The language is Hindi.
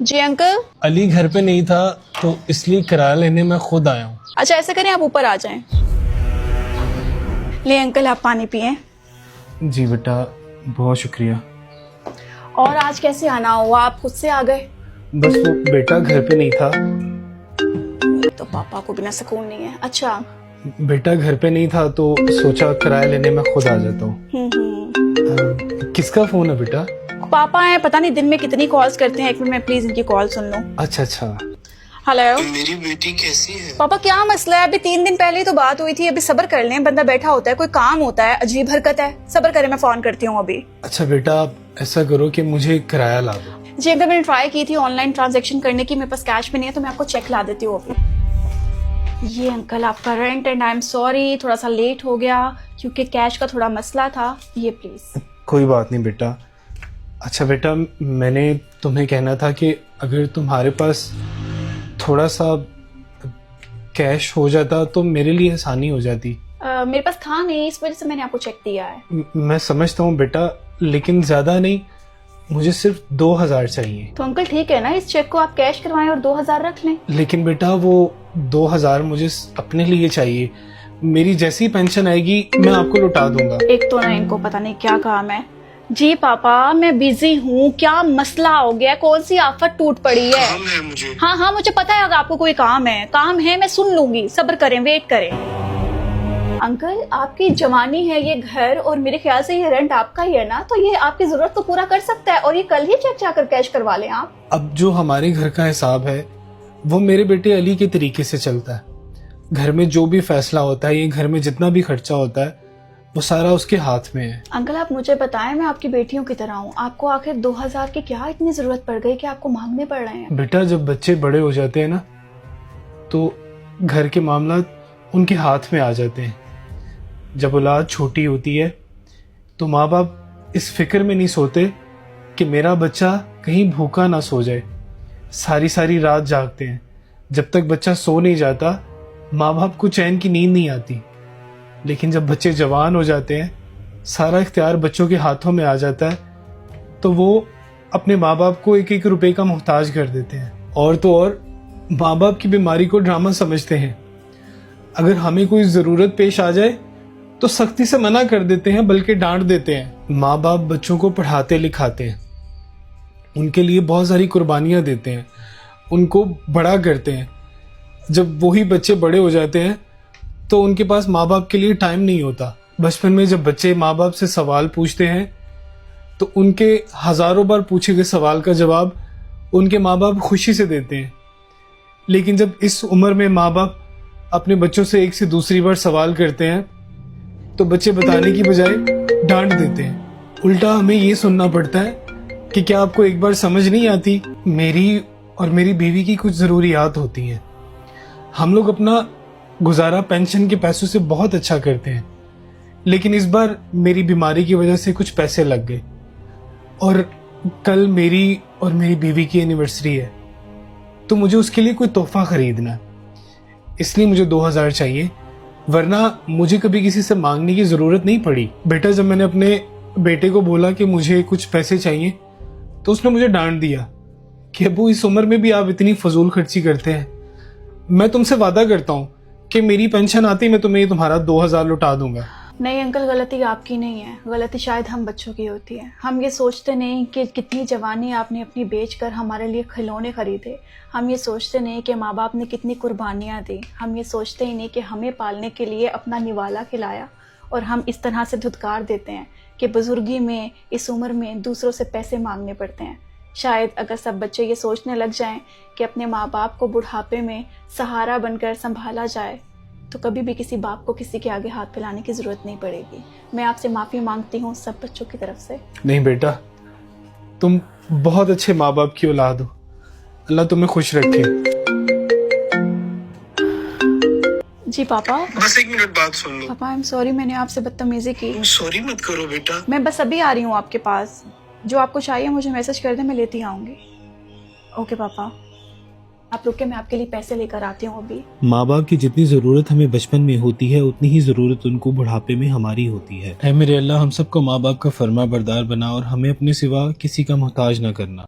जी अंकल। अली घर पे नहीं था तो इसलिए किराया लेने मैं खुद आया हूँ। अच्छा ऐसा करें, आप ऊपर आ जाएं। ले अंकल, आप पानी पिए। जी बेटा, बहुत शुक्रिया। और आज कैसे आना हुआ, आप खुद से आ गए? बस वो बेटा घर पे नहीं था। तो पापा को बिना सुकून नहीं है। अच्छा। बेटा घर पे नहीं था तो सोचा किराया लेने मैं खुद आ जाता हूँ। किसका फोन है बेटा? पापा हैं, पता नहीं दिन में कितनी कॉल्स करते हैं। एक मिनट में प्लीज इनकी कॉल सुन लो। अच्छा अच्छा। हेलो। मेरी बेटी कैसी है? पापा क्या मसला है? अभी 3 दिन पहले ही तो बात हुई थी। अभी सब्र कर लें, बंदा बैठा होता है, कोई काम होता है, अजीब हरकत है। सब्र करें, मैं फोन करती हूँ अभी। अच्छा बेटा, आप ऐसा करो कि मुझे किराया ला दो। जी अगर मैंने ट्राई की थी ऑनलाइन ट्रांजैक्शन करने की, मेरे पास कैश में नहीं है, तो मैं आपको चेक ला देती हूँ अभी। ये अंकल आपका rent and I am sorry, थोड़ा सा लेट हो गया क्योंकि कैश का थोड़ा मसला था। ये प्लीज। कोई बात नहीं बेटा। अच्छा बेटा, मैंने तुम्हें कहना था कि अगर तुम्हारे पास थोड़ा सा कैश हो जाता तो मेरे लिए आसानी हो जाती। मेरे पास था नहीं, इस वजह से मैंने आपको चेक दिया है। मैं समझता हूँ बेटा, लेकिन ज्यादा नहीं, मुझे सिर्फ 2000 चाहिए। तो अंकल ठीक है ना, इस चेक को आप कैश करवाएं और 2000 रख लें। लेकिन बेटा वो 2000 मुझे अपने लिए चाहिए। मेरी जैसी पेंशन आएगी मैं आपको लौटा दूंगा। एक तो ना इनको पता नहीं क्या काम है। जी पापा मैं बिजी हूँ, क्या मसला हो गया? कौन सी आफत टूट पड़ी है? काम है मुझे। हाँ हाँ मुझे पता है, अगर आपको कोई काम है मैं सुन लूंगी। सब्र करें, वेट करें। अंकल आपकी जवानी है, ये घर और मेरे ख्याल से ये रेंट आपका ही है ना, तो ये आपकी जरूरत तो पूरा कर सकता है। और ये कल ही चेक जाकर कैश करवा लें आप। अब जो हमारे घर का हिसाब है वो मेरे बेटे अली के तरीके से चलता है। घर में जो भी फैसला होता है, ये घर में जितना भी खर्चा होता है, वो सारा उसके हाथ में है। अंकल आप मुझे बताएं, मैं आपकी बेटियों की तरह हूँ। आपको आखिर 2000 की क्या इतनी जरूरत पड़ गई कि आपको मांगने पड़ रहे हैं? बेटा जब बच्चे बड़े हो जाते हैं ना, तो घर के मामला उनके हाथ में आ जाते हैं। जब औलाद छोटी होती है तो माँ बाप इस फिक्र में नहीं सोते कि मेरा बच्चा कहीं भूखा ना सो जाए। सारी सारी रात जागते हैं। जब तक बच्चा सो नहीं जाता माँ बाप को चैन की नींद नहीं आती। लेकिन जब बच्चे जवान हो जाते हैं, सारा इख्तियार बच्चों के हाथों में आ जाता है, तो वो अपने माँ बाप को एक एक रुपए का मोहताज कर देते हैं। और तो और माँ बाप की बीमारी को ड्रामा समझते हैं। अगर हमें कोई ज़रूरत पेश आ जाए तो सख्ती से मना कर देते हैं, बल्कि डांट देते हैं। माँ बाप बच्चों को पढ़ाते लिखाते हैं, उनके लिए बहुत सारी कुर्बानियाँ देते हैं, उनको बड़ा करते हैं। जब वही बच्चे बड़े हो जाते हैं तो उनके पास माँ बाप के लिए टाइम नहीं होता। बचपन में जब बच्चे माँ बाप से सवाल पूछते हैं तो उनके हजारों बार पूछे गए सवाल का जवाब उनके माँ बाप खुशी से देते हैं। लेकिन जब इस उम्र में माँ बाप अपने बच्चों से एक से दूसरी बार सवाल करते हैं तो बच्चे बताने की बजाय डांट देते हैं। उल्टा हमें ये सुनना पड़ता है कि क्या आपको एक बार समझ नहीं आती? मेरी और मेरी बीवी की कुछ ज़रूरियात होती हैं। हम लोग अपना गुजारा पेंशन के पैसों से बहुत अच्छा करते हैं, लेकिन इस बार मेरी बीमारी की वजह से कुछ पैसे लग गए और कल मेरी और मेरी बीवी की एनिवर्सरी है, तो मुझे उसके लिए कोई तोहफा खरीदना है। इसलिए मुझे 2000 चाहिए, वरना मुझे कभी किसी से मांगने की ज़रूरत नहीं पड़ी। बेटा जब मैंने अपने बेटे को बोला कि मुझे कुछ पैसे चाहिए तो उसने मुझे डांट दिया कि अबू इस उम्र में भी आप इतनी फजूल खर्ची करते हैं। मैं तुमसे वादा करता हूँ कि मेरी पेंशन आती मैं तुम्हें तुम्हारा 2000 लौटा दूंगा। नहीं अंकल, गलती आपकी नहीं है, गलती शायद हम बच्चों की होती है। हम ये सोचते नहीं कि कितनी जवानी आपने अपनी बेचकर हमारे लिए खिलौने खरीदे। हम ये सोचते नहीं कि माँ बाप ने कितनी कुर्बानियाँ दी। हम ये सोचते ही नहीं कि हमें पालने के लिए अपना निवाला खिलाया। और हम इस तरह से धुतकार देते हैं कि बुजुर्गी में, इस उम्र में दूसरों से पैसे मांगने पड़ते हैं। शायद अगर सब बच्चे ये सोचने लग जाएं कि अपने माँ बाप को बुढ़ापे में सहारा बनकर संभाला जाए, तो कभी भी किसी बाप को किसी के आगे हाथ फैलाने की जरूरत नहीं पड़ेगी। मैं आपसे माफी मांगती हूँ सब बच्चों की तरफ से। नहीं बेटा, तुम बहुत अच्छे माँ बाप की औलाद हो। अल्लाह तुम्हें खुश रखे। जी पापा। बस 1 मिनट बात सुन लो। पापा आई एम सॉरी, मैंने आपसे बदतमीजी की। तुम सॉरी मत करो बेटा। मैं बस अभी आ रही हूँ आपके पास। जो आपको चाहिए मुझे मैसेज कर दे, मैं लेती आऊंगी। ओके पापा, आप रुके, मैं आपके लिए पैसे लेकर आती हूँ अभी। माँ बाप की जितनी ज़रूरत हमें बचपन में होती है उतनी ही ज़रूरत उनको बुढ़ापे में हमारी होती है। ऐ मेरे अल्लाह, हम सबको माँ बाप का फर्मा बरदार बना और हमें अपने सिवा किसी का मोहताज न करना।